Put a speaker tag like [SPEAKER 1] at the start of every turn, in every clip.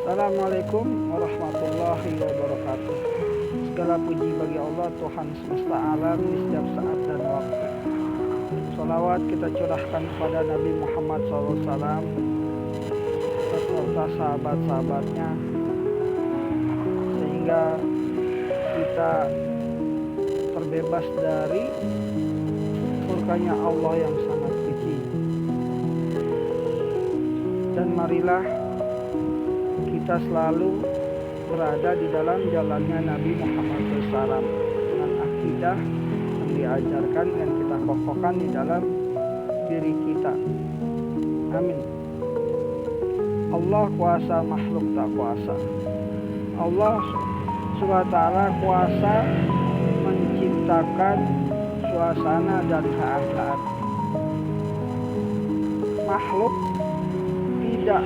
[SPEAKER 1] Assalamualaikum warahmatullahi wabarakatuh. Segala puji bagi Allah Tuhan semesta alam di setiap saat dan waktu. Salawat kita curahkan kepada Nabi Muhammad SAW beserta sahabat-sahabatnya, sehingga kita terbebas dari murkanya Allah yang sangat keji. Dan marilah kita selalu berada di dalam jalannya Nabi Muhammad SAW dengan akidah yang diajarkan dan kita kokohkan di dalam diri kita. Amin. Allah kuasa, makhluk tak kuasa. Allah SWT kuasa menciptakan suasana dan keadaan. Makhluk tidak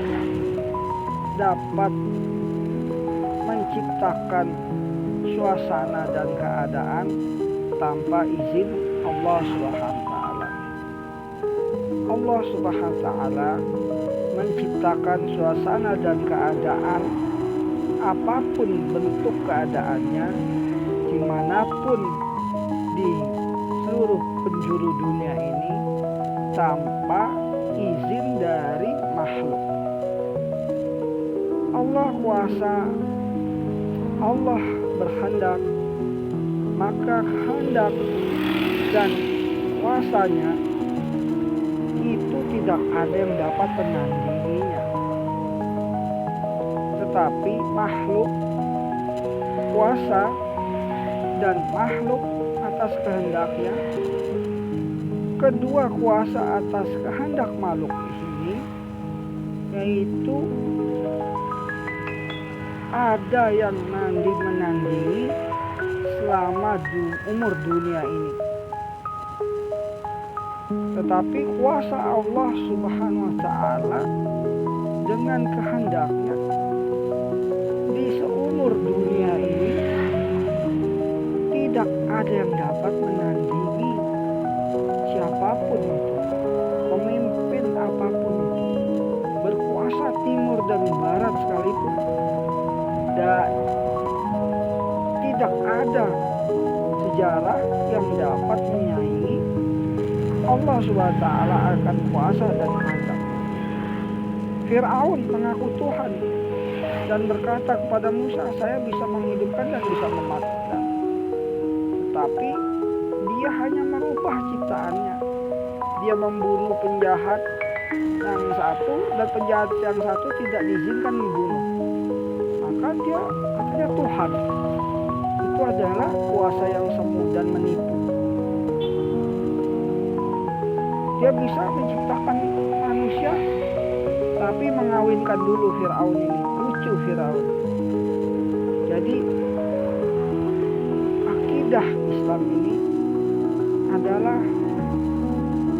[SPEAKER 1] dapat menciptakan suasana dan keadaan tanpa izin Allah Subhanahu wa taala. Allah Subhanahu wa taala menciptakan suasana dan keadaan apapun bentuk keadaannya, dimanapun di seluruh penjuru dunia ini tanpa izin dari makhluk. Allah kuasa, Allah berkehendak, maka kehendak dan kuasanya itu tidak ada yang dapat menandinginya. Tetapi makhluk kuasa dan makhluk atas kehendaknya, kedua kuasa atas kehendak makhluk ini, yaitu ada yang menandingi selama umur dunia ini. Tetapi kuasa Allah Subhanahu wa taala dengan kehendaknya di seumur dunia ini tidak ada yang dapat menandingi siapapun itu, pemimpin apapun itu, berkuasa timur dan barat sekalipun. Dan tidak ada sejarah yang dapat menyaingi Allah SWT akan kuasa dan kehendak. Fir'aun mengaku Tuhan dan berkata kepada Musa, saya bisa menghidupkan dan bisa mematikan. Tetapi dia hanya merubah ciptaannya. Dia membunuh penjahat yang satu dan penjahat yang satu tidak diizinkan membunuh. Maka dia katanya Tuhan. Itu adalah kuasa yang semu dan menipu. Dia bisa menciptakan manusia, tapi mengawinkan dulu Fir'aun ini. Lucu Fir'aun. Jadi akidah Islam ini adalah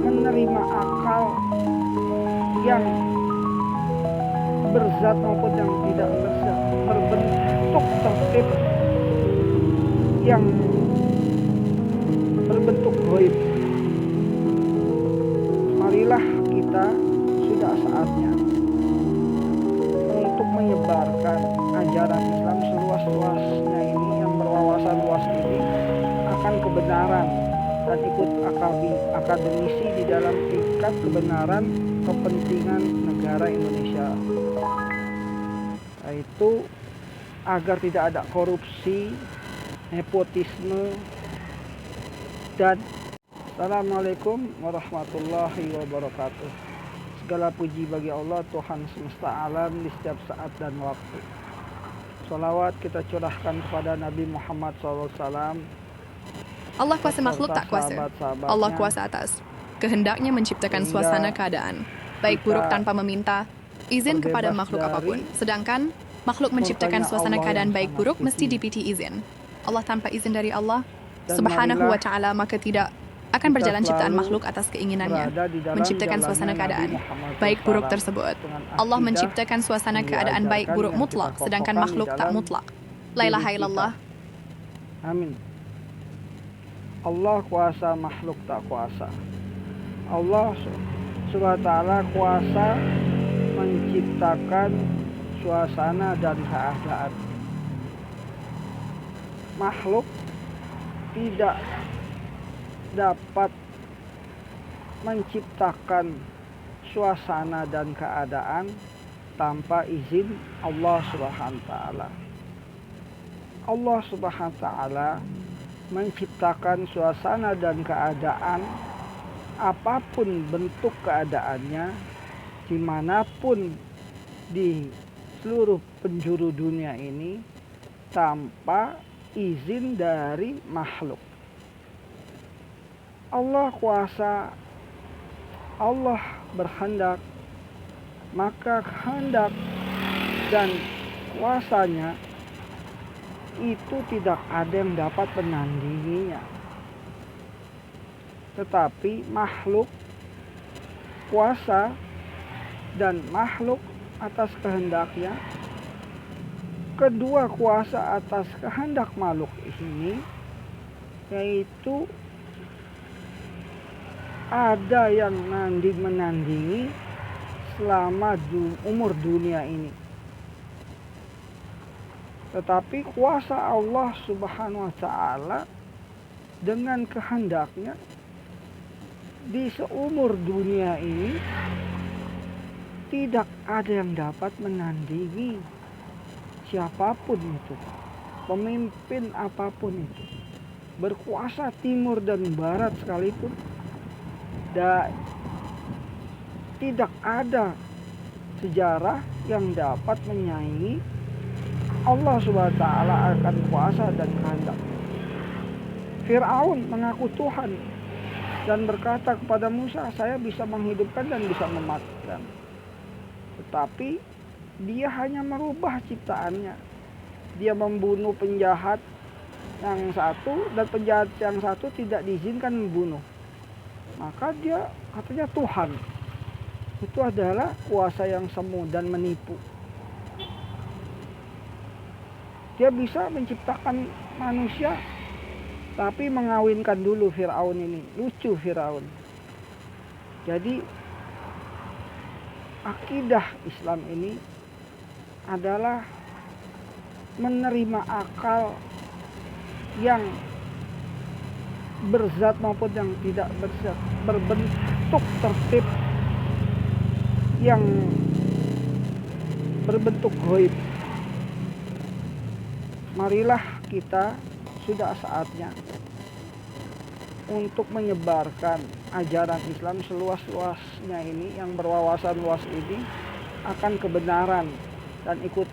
[SPEAKER 1] menerima akal yang berzat maupun yang tidak berzat, berbentuk tertib yang berbentuk gaib. Marilah kita sudah saatnya untuk menyebarkan ajaran Islam seluas-luasnya ini, yang berwawasan luas ini akan kebenaran, dan ikut akademisi di dalam tingkat kebenaran kepentingan negara Indonesia, yaitu agar tidak ada korupsi, nepotisme, dan Assalamualaikum warahmatullahi wabarakatuh. Segala puji bagi Allah Tuhan semesta alam di setiap saat dan waktu. Salawat kita curahkan kepada Nabi Muhammad SAW.
[SPEAKER 2] Allah kuasa makhluk tak kuasa. Allah kuasa atas kehendaknya menciptakan suasana keadaan, baik buruk tanpa meminta izin kepada makhluk apapun. Sedangkan makhluk menciptakan suasana keadaan baik buruk mesti dipiti izin. Allah tanpa izin dari Allah Subhanahu wa ta'ala, maka tidak akan berjalan ciptaan makhluk atas keinginannya menciptakan suasana keadaan baik buruk tersebut. Allah menciptakan suasana keadaan baik buruk mutlak, sedangkan makhluk tak mutlak. La ilaha illallah.
[SPEAKER 1] Amin. Allah kuasa, makhluk tak kuasa. Allah SWT kuasa menciptakan suasana dan keadaan. Makhluk tidak dapat menciptakan suasana dan keadaan tanpa izin Allah Subhanahu wa taala. Allah Subhanahu wa taala menciptakan suasana dan keadaan apapun bentuk keadaannya, dimanapun di seluruh penjuru dunia ini, tanpa izin dari makhluk. Allah kuasa, Allah berkehendak, maka kehendak dan kuasanya itu tidak ada yang dapat menandinginya. Tetapi makhluk kuasa dan makhluk atas kehendaknya, kedua kuasa atas kehendak makhluk ini, yaitu ada yang menandingi selama umur dunia ini. Tetapi kuasa Allah Subhanahu wa taala dengan kehendaknya di seumur dunia ini tidak ada yang dapat menandingi siapapun itu, pemimpin apapun itu, berkuasa timur dan barat sekalipun, tidak ada sejarah yang dapat menyaingi Allah Subhanahu wa taala akan kuasa dan kehendak. Fir'aun mengaku Tuhan dan berkata kepada Musa, saya bisa menghidupkan dan bisa mematikan. Tetapi dia hanya merubah ciptaannya. Dia membunuh penjahat yang satu dan penjahat yang satu tidak diizinkan membunuh. Maka dia katanya Tuhan. Itu adalah kuasa yang semu dan menipu. Dia bisa menciptakan manusia, tapi mengawinkan dulu Fir'aun ini. Lucu Fir'aun. Jadi akidah Islam ini adalah menerima akal yang berzat maupun yang tidak berzat, berbentuk tertib yang berbentuk gaib. Marilah kita sudah saatnya untuk menyebarkan ajaran Islam seluas-luasnya ini, yang berwawasan luas ini akan kebenaran, dan ikut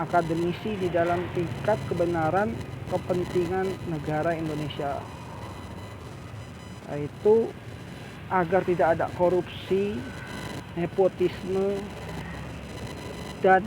[SPEAKER 1] akademisi di dalam tingkat kebenaran kepentingan negara Indonesia, yaitu agar tidak ada korupsi, nepotisme, dan